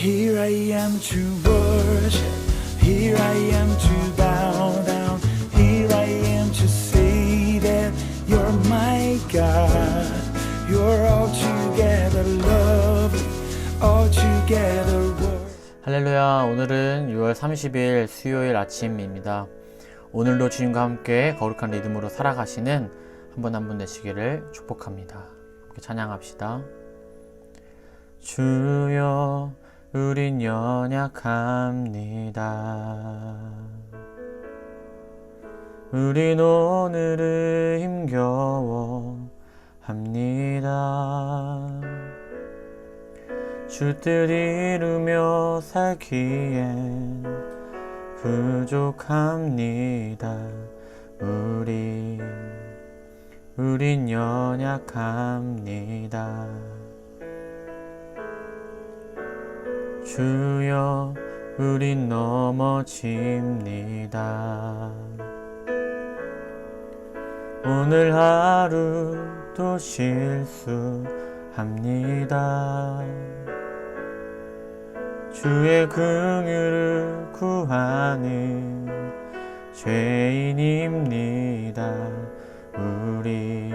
Here I am to worship, here I am to bow down, here I am to say that you're my God. You're altogether lovely, altogether worthy. 할렐루야. 오늘은 6월 30일 수요일 아침입니다. 오늘도 주님과 함께 거룩한 리듬으로 살아가시는 한 분 한 분 되시기를 축복합니다. 함께 찬양합시다. 주여 우린 연약합니다. 우린 오늘을 힘겨워 합니다. 주 뜻 이루며 살기엔 부족합니다. 우린 연약합니다. 주여 우린 넘어집니다. 오늘 하루도 실수합니다. 주의 긍휼을 구하는 죄인입니다. 우리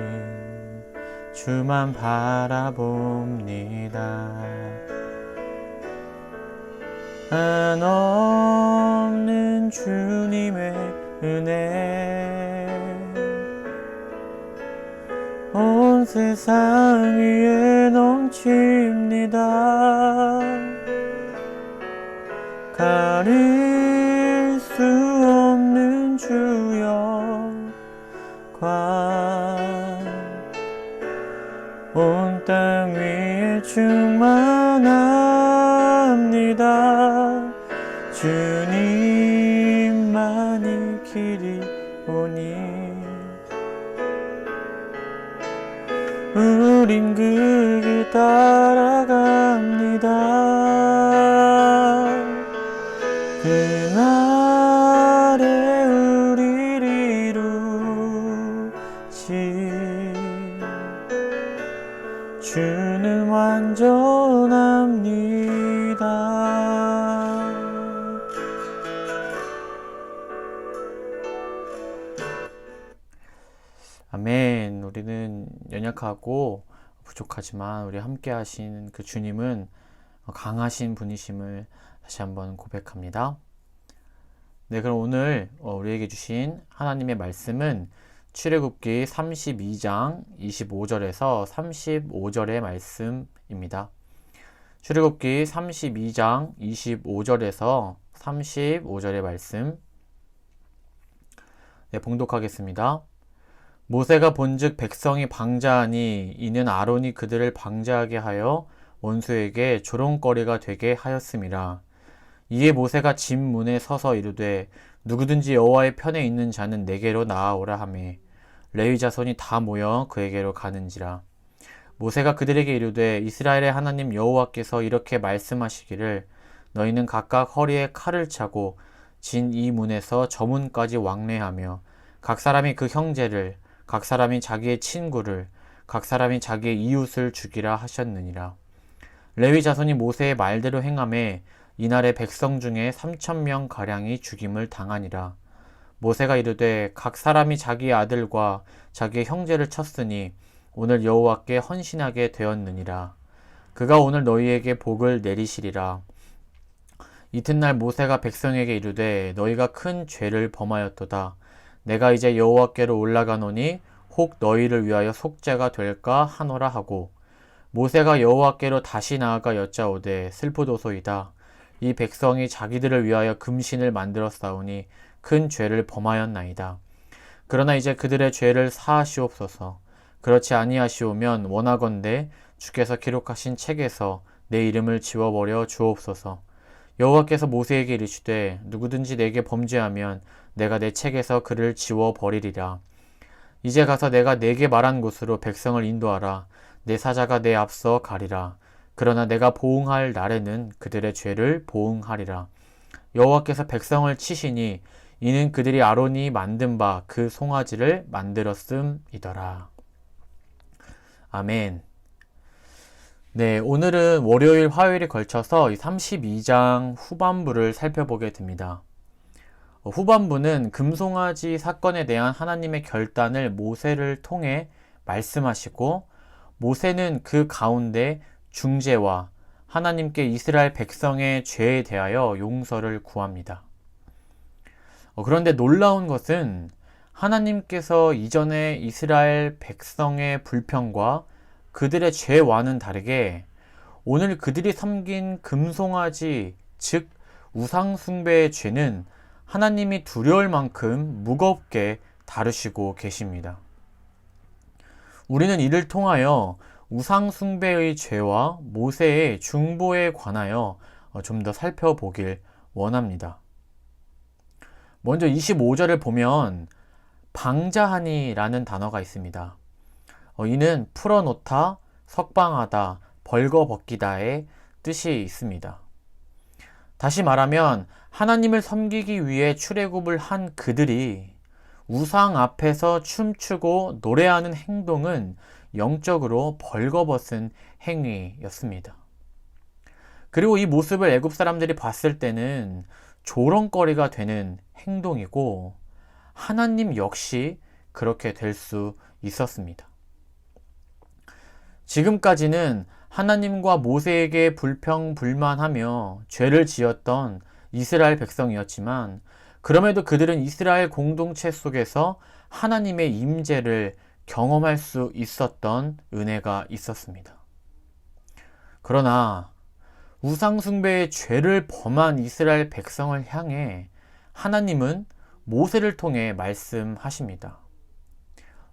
주만 바라봅니다. 한없는 주님의 은혜 온 세상 위에 넘칩니다. 가릴 수 없는 주여 온 땅 위에 충만합니다. 주님만이 길이 오니 우린 그 길 따라갑니다. 그날에 우리를 이루신 주는 완전합니다. 아멘. 우리는 연약하고 부족하지만 우리 함께 하신 그 주님은 강하신 분이심을 다시 한번 고백합니다. 네, 그럼 오늘 우리에게 주신 하나님의 말씀은 출애굽기 32장 25절에서 35절의 말씀입니다. 출애굽기 32장 25절에서 35절의 말씀 봉독하겠습니다. 모세가 본즉 백성이 방자하니 이는 아론이 그들을 방자하게 하여 원수에게 조롱거리가 되게 하였음이라. 이에 모세가 집 문에 서서 이르되 누구든지 여호와의 편에 있는 자는 내게로 나아오라 하매 레위 자손이 다 모여 그에게로 가는지라. 모세가 그들에게 이르되 이스라엘의 하나님 여호와께서 이렇게 말씀하시기를 너희는 각각 허리에 칼을 차고 진 이 문에서 저 문까지 왕래하며 각 사람이 그 형제를 각 사람이 자기의 친구를 각 사람이 자기의 이웃을 죽이라 하셨느니라. 레위 자손이 모세의 말대로 행하매 이날에 백성 중에 3,000명 가량이 죽임을 당하니라. 모세가 이르되 각 사람이 자기의 아들과 자기의 형제를 쳤으니 오늘 여호와께 헌신하게 되었느니라. 그가 오늘 너희에게 복을 내리시리라. 이튿날 모세가 백성에게 이르되 너희가 큰 죄를 범하였도다. 내가 이제 여호와께로 올라가노니 혹 너희를 위하여 속죄가 될까 하노라 하고 모세가 여호와께로 다시 나아가 여짜오되 슬프도소이다. 이 백성이 자기들을 위하여 금신을 만들었사오니 큰 죄를 범하였나이다. 그러나 이제 그들의 죄를 사하시옵소서. 그렇지 아니하시오면 원하건대 주께서 기록하신 책에서 내 이름을 지워버려 주옵소서. 여호와께서 모세에게 이르시되 누구든지 내게 범죄하면 내가 내 책에서 그를 지워버리리라. 이제 가서 내가 네게 말한 곳으로 백성을 인도하라. 내 사자가 내 앞서 가리라. 그러나 내가 보응할 날에는 그들의 죄를 보응하리라. 여호와께서 백성을 치시니 이는 그들이 아론이 만든 바 그 송아지를 만들었음이더라. 아멘. 네, 오늘은 월요일, 화요일에 걸쳐서 이 32장 후반부를 살펴보게 됩니다. 후반부는 금송아지 사건에 대한 하나님의 결단을 모세를 통해 말씀하시고, 모세는 그 가운데 중재와 하나님께 이스라엘 백성의 죄에 대하여 용서를 구합니다. 그런데 놀라운 것은 하나님께서 이전에 이스라엘 백성의 불평과 그들의 죄와는 다르게 오늘 그들이 섬긴 금송아지, 즉 우상숭배의 죄는 하나님이 두려울 만큼 무겁게 다루시고 계십니다. 우리는 이를 통하여 우상숭배의 죄와 모세의 중보에 관하여 좀 더 살펴보길 원합니다. 먼저 25절을 보면 방자하니라는 단어가 있습니다. 이는 풀어놓다, 석방하다, 벌거벗기다의 뜻이 있습니다. 다시 말하면 하나님을 섬기기 위해 출애굽을 한 그들이 우상 앞에서 춤추고 노래하는 행동은 영적으로 벌거벗은 행위였습니다. 그리고 이 모습을 애굽 사람들이 봤을 때는 조롱거리가 되는 행동이고 하나님 역시 그렇게 될 수 있었습니다. 지금까지는 하나님과 모세에게 불평불만하며 죄를 지었던 이스라엘 백성이었지만 그럼에도 그들은 이스라엘 공동체 속에서 하나님의 임재를 경험할 수 있었던 은혜가 있었습니다. 그러나 우상숭배의 죄를 범한 이스라엘 백성을 향해 하나님은 모세를 통해 말씀하십니다.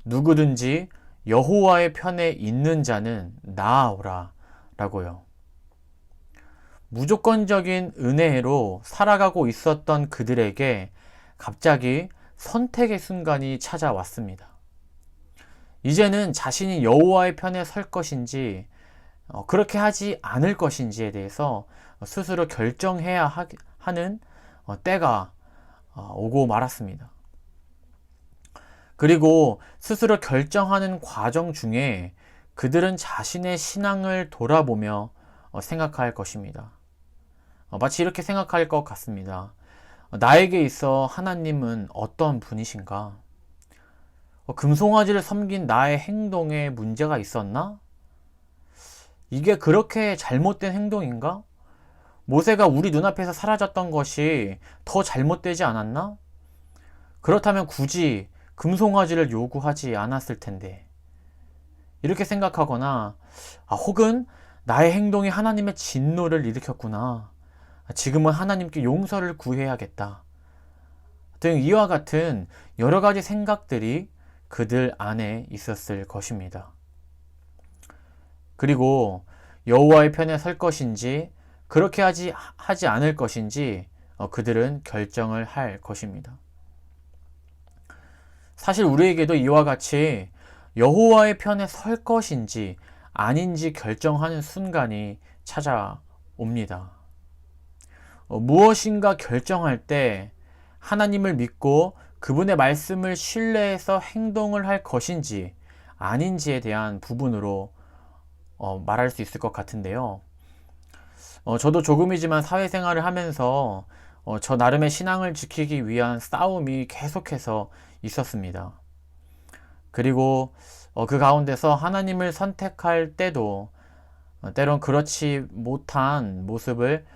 누구든지 여호와의 편에 있는 자는 나아오라 라고요. 무조건적인 은혜로 살아가고 있었던 그들에게 갑자기 선택의 순간이 찾아왔습니다. 이제는 자신이 여호와의 편에 설 것인지 그렇게 하지 않을 것인지에 대해서 스스로 결정해야 하는 때가 오고 말았습니다. 그리고 스스로 결정하는 과정 중에 그들은 자신의 신앙을 돌아보며 생각할 것입니다. 마치 이렇게 생각할 것 같습니다. 나에게 있어 하나님은 어떤 분이신가? 금송아지를 섬긴 나의 행동에 문제가 있었나? 이게 그렇게 잘못된 행동인가? 모세가 우리 눈앞에서 사라졌던 것이 더 잘못되지 않았나? 그렇다면 굳이 금송아지를 요구하지 않았을 텐데. 이렇게 생각하거나 혹은 나의 행동이 하나님의 진노를 일으켰구나. 지금은 하나님께 용서를 구해야겠다. 등 이와 같은 여러 가지 생각들이 그들 안에 있었을 것입니다. 그리고 여호와의 편에 설 것인지 그렇게 하지 않을 것인지 그들은 결정을 할 것입니다. 사실 우리에게도 이와 같이 여호와의 편에 설 것인지 아닌지 결정하는 순간이 찾아옵니다. 무엇인가 결정할 때 하나님을 믿고 그분의 말씀을 신뢰해서 행동을 할 것인지 아닌지에 대한 부분으로 말할 수 있을 것 같은데요. 저도 조금이지만 사회생활을 하면서 저 나름의 신앙을 지키기 위한 싸움이 계속해서 있었습니다. 그리고 그 가운데서 하나님을 선택할 때도 때론 그렇지 못한 모습을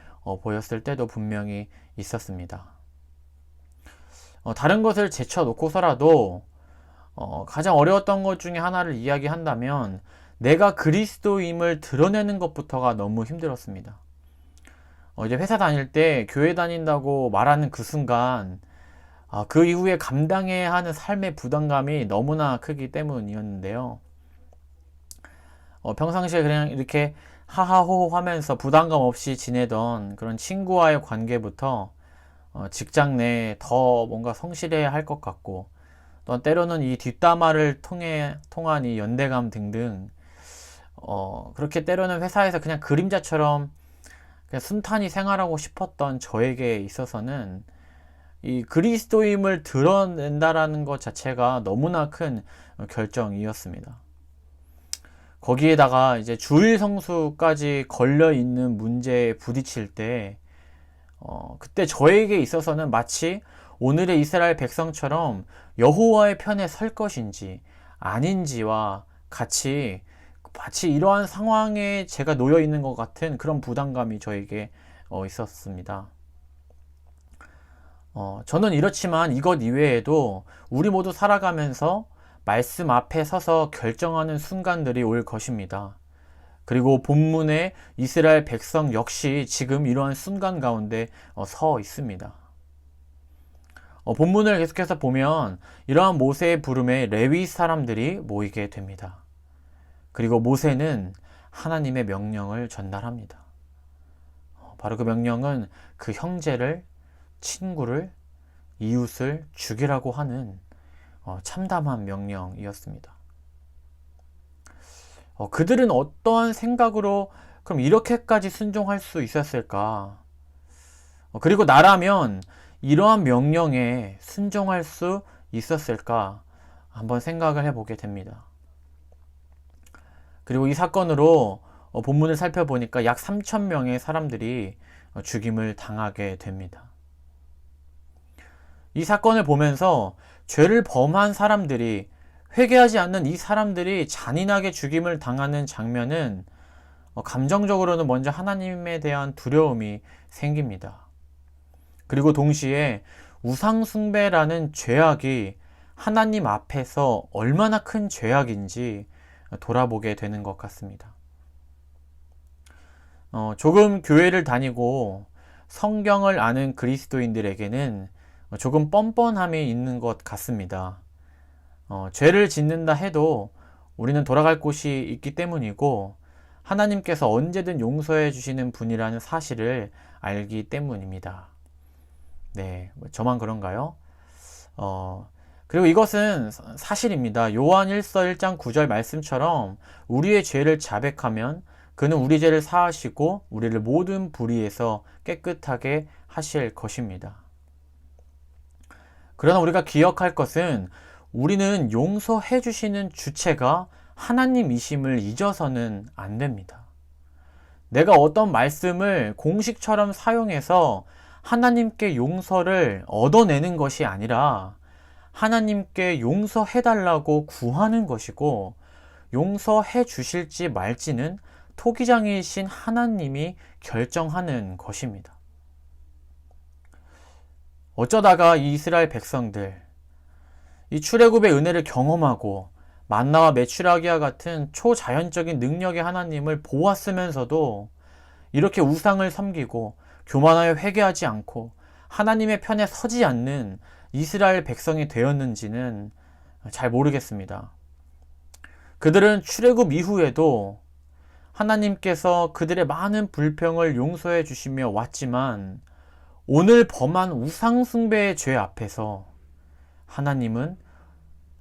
보였을 때도 분명히 있었습니다. 다른 것을 제쳐놓고서라도 가장 어려웠던 것 중에 하나를 이야기한다면 내가 그리스도임을 드러내는 것부터가 너무 힘들었습니다. 이제 회사 다닐 때 교회 다닌다고 말하는 그 순간 그 이후에 감당해야 하는 삶의 부담감이 너무나 크기 때문이었는데요. 평상시에 그냥 이렇게 하하호호 하면서 부담감 없이 지내던 그런 친구와의 관계부터 직장 내에 더 뭔가 성실해야 할 것 같고 또 때로는 이 뒷담화를 통한 이 연대감 등등 그렇게 때로는 회사에서 그냥 그림자처럼 그냥 순탄히 생활하고 싶었던 저에게 있어서는 이 그리스도임을 드러낸다라는 것 자체가 너무나 큰 결정이었습니다. 거기에다가 이제 주일 성수까지 걸려 있는 문제에 부딪힐 때, 그때 저에게 있어서는 마치 오늘의 이스라엘 백성처럼 여호와의 편에 설 것인지 아닌지와 같이 마치 이러한 상황에 제가 놓여 있는 것 같은 그런 부담감이 저에게 있었습니다. 저는 이렇지만 이것 이외에도 우리 모두 살아가면서 말씀 앞에 서서 결정하는 순간들이 올 것입니다. 그리고 본문의 이스라엘 백성 역시 지금 이러한 순간 가운데 서 있습니다. 본문을 계속해서 보면 이러한 모세의 부름에 레위 사람들이 모이게 됩니다. 그리고 모세는 하나님의 명령을 전달합니다. 바로 그 명령은 그 형제를, 친구를, 이웃을 죽이라고 하는 참담한 명령이었습니다. 그들은 어떠한 생각으로 그럼 이렇게까지 순종할 수 있었을까? 그리고 나라면 이러한 명령에 순종할 수 있었을까? 한번 생각을 해보게 됩니다. 그리고 이 사건으로 본문을 살펴보니까 약 3,000명의 사람들이 죽임을 당하게 됩니다. 이 사건을 보면서 죄를 범한 사람들이, 회개하지 않는 이 사람들이 잔인하게 죽임을 당하는 장면은 감정적으로는 먼저 하나님에 대한 두려움이 생깁니다. 그리고 동시에 우상숭배라는 죄악이 하나님 앞에서 얼마나 큰 죄악인지 돌아보게 되는 것 같습니다. 조금 교회를 다니고 성경을 아는 그리스도인들에게는 조금 뻔뻔함이 있는 것 같습니다. 죄를 짓는다 해도 우리는 돌아갈 곳이 있기 때문이고 하나님께서 언제든 용서해 주시는 분이라는 사실을 알기 때문입니다. 네, 저만 그런가요? 그리고 이것은 사실입니다. 요한 1서 1장 9절 말씀처럼 우리의 죄를 자백하면 그는 우리 죄를 사하시고 우리를 모든 불의에서 깨끗하게 하실 것입니다. 그러나 우리가 기억할 것은 우리는 용서해 주시는 주체가 하나님이심을 잊어서는 안 됩니다. 내가 어떤 말씀을 공식처럼 사용해서 하나님께 용서를 얻어내는 것이 아니라 하나님께 용서해달라고 구하는 것이고, 용서해 주실지 말지는 토기장이신 하나님이 결정하는 것입니다. 어쩌다가 이 이스라엘 백성들, 이 출애굽의 은혜를 경험하고 만나와 메추라기와 같은 초자연적인 능력의 하나님을 보았으면서도 이렇게 우상을 섬기고 교만하여 회개하지 않고 하나님의 편에 서지 않는 이스라엘 백성이 되었는지는 잘 모르겠습니다. 그들은 출애굽 이후에도 하나님께서 그들의 많은 불평을 용서해 주시며 왔지만 오늘 범한 우상숭배의 죄 앞에서 하나님은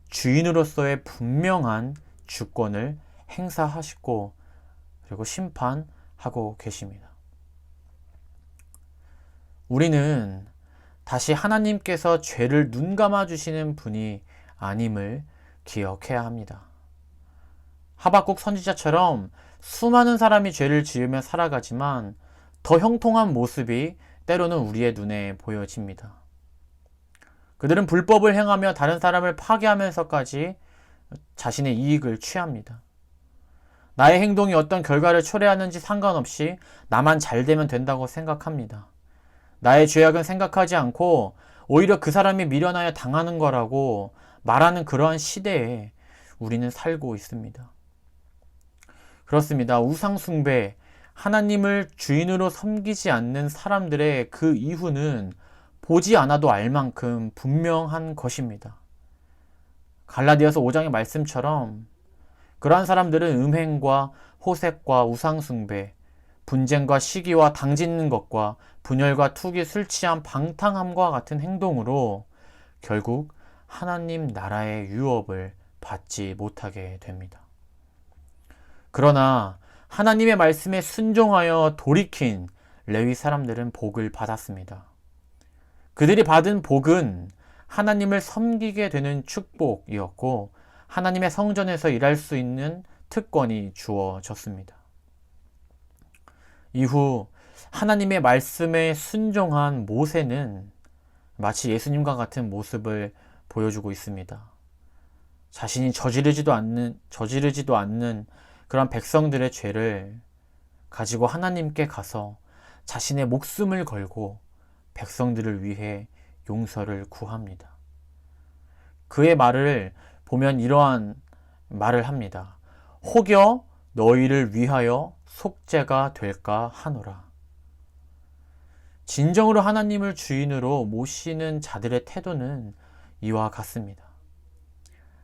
주인으로서의 분명한 주권을 행사하시고 그리고 심판하고 계십니다. 우리는 다시 하나님께서 죄를 눈감아 주시는 분이 아님을 기억해야 합니다. 하박국 선지자처럼 수많은 사람이 죄를 지으며 살아가지만 더 형통한 모습이 때로는 우리의 눈에 보여집니다. 그들은 불법을 행하며 다른 사람을 파괴하면서까지 자신의 이익을 취합니다. 나의 행동이 어떤 결과를 초래하는지 상관없이 나만 잘 되면 된다고 생각합니다. 나의 죄악은 생각하지 않고 오히려 그 사람이 미련하여 당하는 거라고 말하는 그러한 시대에 우리는 살고 있습니다. 그렇습니다. 우상숭배, 하나님을 주인으로 섬기지 않는 사람들의 그 이유는 보지 않아도 알 만큼 분명한 것입니다. 갈라디아서 5장의 말씀처럼 그러한 사람들은 음행과 호색과 우상숭배, 분쟁과 시기와 당짓는 것과 분열과 투기, 술 취함, 방탕함과 같은 행동으로 결국 하나님 나라의 유업을 받지 못하게 됩니다. 그러나 하나님의 말씀에 순종하여 돌이킨 레위 사람들은 복을 받았습니다. 그들이 받은 복은 하나님을 섬기게 되는 축복이었고 하나님의 성전에서 일할 수 있는 특권이 주어졌습니다. 이후 하나님의 말씀에 순종한 모세는 마치 예수님과 같은 모습을 보여주고 있습니다. 자신이 저지르지도 않는 그런 백성들의 죄를 가지고 하나님께 가서 자신의 목숨을 걸고 백성들을 위해 용서를 구합니다. 그의 말을 보면 이러한 말을 합니다. 혹여 너희를 위하여 속죄가 될까 하노라. 진정으로 하나님을 주인으로 모시는 자들의 태도는 이와 같습니다.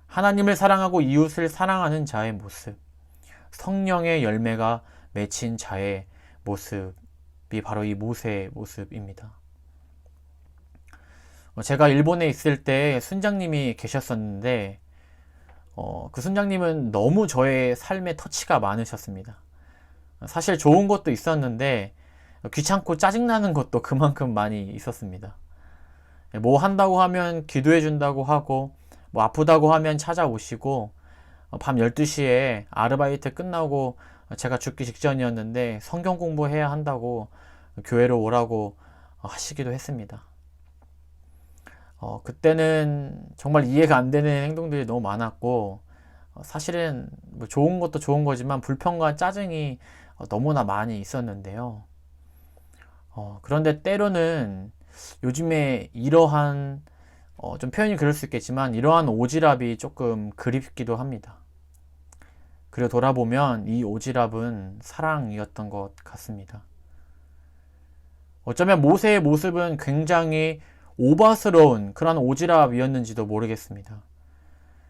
하나님을 사랑하고 이웃을 사랑하는 자의 모습, 성령의 열매가 맺힌 자의 모습이 바로 이 모세의 모습입니다. 제가 일본에 있을 때 순장님이 계셨었는데 그 순장님은 너무 저의 삶에 터치가 많으셨습니다. 사실 좋은 것도 있었는데 귀찮고 짜증나는 것도 그만큼 많이 있었습니다. 뭐 한다고 하면 기도해 준다고 하고 뭐 아프다고 하면 찾아오시고 밤 12시에 아르바이트 끝나고 제가 죽기 직전이었는데 성경 공부해야 한다고 교회로 오라고 하시기도 했습니다. 그때는 정말 이해가 안 되는 행동들이 너무 많았고 사실은 뭐 좋은 것도 좋은 거지만 불평과 짜증이 너무나 많이 있었는데요. 그런데 때로는 요즘에 이러한 좀 표현이 그럴 수 있겠지만 이러한 오지랖이 조금 그립기도 합니다. 그리고 돌아보면 이 오지랖은 사랑이었던 것 같습니다. 어쩌면 모세의 모습은 굉장히 오바스러운 그런 오지랖이었는지도 모르겠습니다.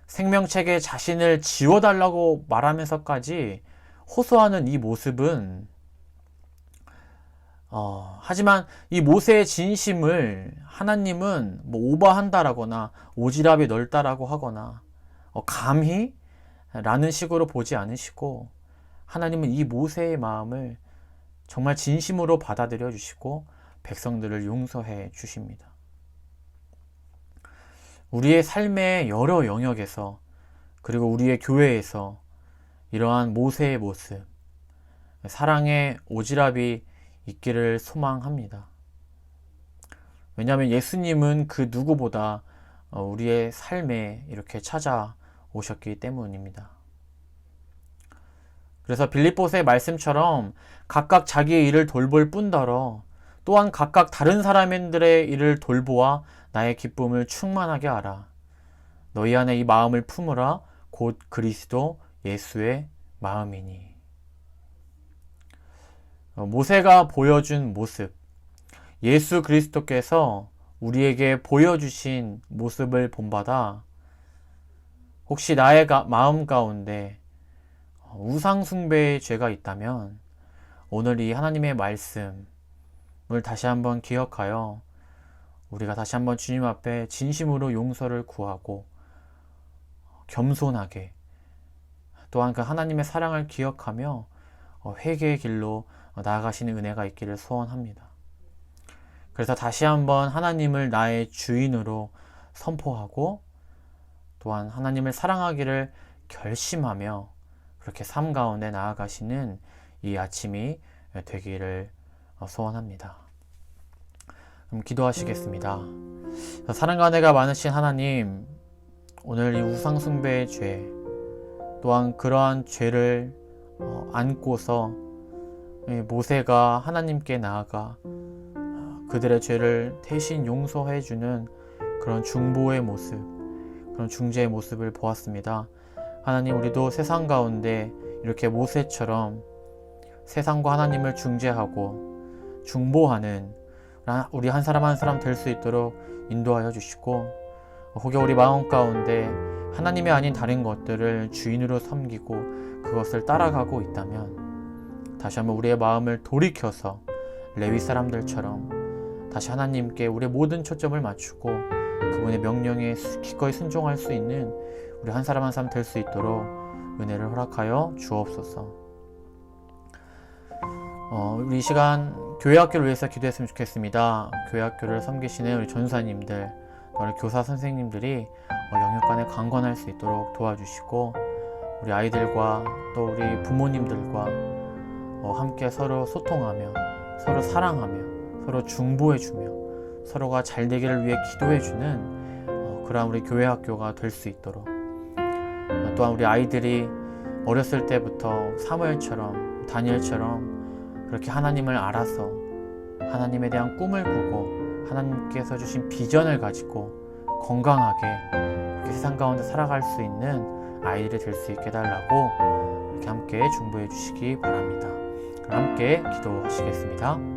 생명책에 자신을 지워달라고 말하면서까지 호소하는 이 모습은 하지만 이 모세의 진심을 하나님은 뭐 오버한다라거나 오지랖이 넓다라고 하거나 감히 라는 식으로 보지 않으시고 하나님은 이 모세의 마음을 정말 진심으로 받아들여 주시고 백성들을 용서해 주십니다. 우리의 삶의 여러 영역에서 그리고 우리의 교회에서 이러한 모세의 모습, 사랑의 오지랖이 있기를 소망합니다. 왜냐하면 예수님은 그 누구보다 우리의 삶에 이렇게 찾아오셨기 때문입니다. 그래서 빌립보서의 말씀처럼 각각 자기의 일을 돌볼 뿐더러 또한 각각 다른 사람들의 일을 돌보아 나의 기쁨을 충만하게 하라. 너희 안에 이 마음을 품으라. 곧 그리스도 예수의 마음이니. 모세가 보여준 모습, 예수 그리스도께서 우리에게 보여주신 모습을 본받아 혹시 나의 마음 가운데 우상숭배의 죄가 있다면 오늘 이 하나님의 말씀을 다시 한번 기억하여 우리가 다시 한번 주님 앞에 진심으로 용서를 구하고 겸손하게 또한 그 하나님의 사랑을 기억하며 회개의 길로 나아가시는 은혜가 있기를 소원합니다. 그래서 다시 한번 하나님을 나의 주인으로 선포하고 또한 하나님을 사랑하기를 결심하며 그렇게 삶 가운데 나아가시는 이 아침이 되기를 소원합니다. 그럼 기도하시겠습니다. 사랑과 은혜가 많으신 하나님, 오늘 이 우상숭배의 죄 또한 그러한 죄를 안고서 모세가 하나님께 나아가 그들의 죄를 대신 용서해 주는 그런 중보의 모습, 그런 중재의 모습을 보았습니다. 하나님, 우리도 세상 가운데 이렇게 모세처럼 세상과 하나님을 중재하고 중보하는 우리 한 사람 한 사람 될 수 있도록 인도하여 주시고, 혹여 우리 마음 가운데 하나님이 아닌 다른 것들을 주인으로 섬기고 그것을 따라가고 있다면 다시 한번 우리의 마음을 돌이켜서 레위 사람들처럼 다시 하나님께 우리의 모든 초점을 맞추고 그분의 명령에 기꺼이 순종할 수 있는 우리 한 사람 한 사람 될 수 있도록 은혜를 허락하여 주옵소서. 우리 이 시간 교회학교를 위해서 기도했으면 좋겠습니다. 교회학교를 섬기시는 우리 전사님들, 우리 교사 선생님들이 영육간에 강건할 수 있도록 도와주시고 우리 아이들과 또 우리 부모님들과 함께 서로 소통하며 서로 사랑하며 서로 중보해주며 서로가 잘 되기를 위해 기도해주는 그러한 우리 교회 학교가 될 수 있도록, 또한 우리 아이들이 어렸을 때부터 사무엘처럼 다니엘처럼 그렇게 하나님을 알아서 하나님에 대한 꿈을 꾸고 하나님께서 주신 비전을 가지고 건강하게 이렇게 세상 가운데 살아갈 수 있는 아이들이 될 수 있게 해달라고 이렇게 함께 중보해 주시기 바랍니다. 그럼 함께 기도하시겠습니다.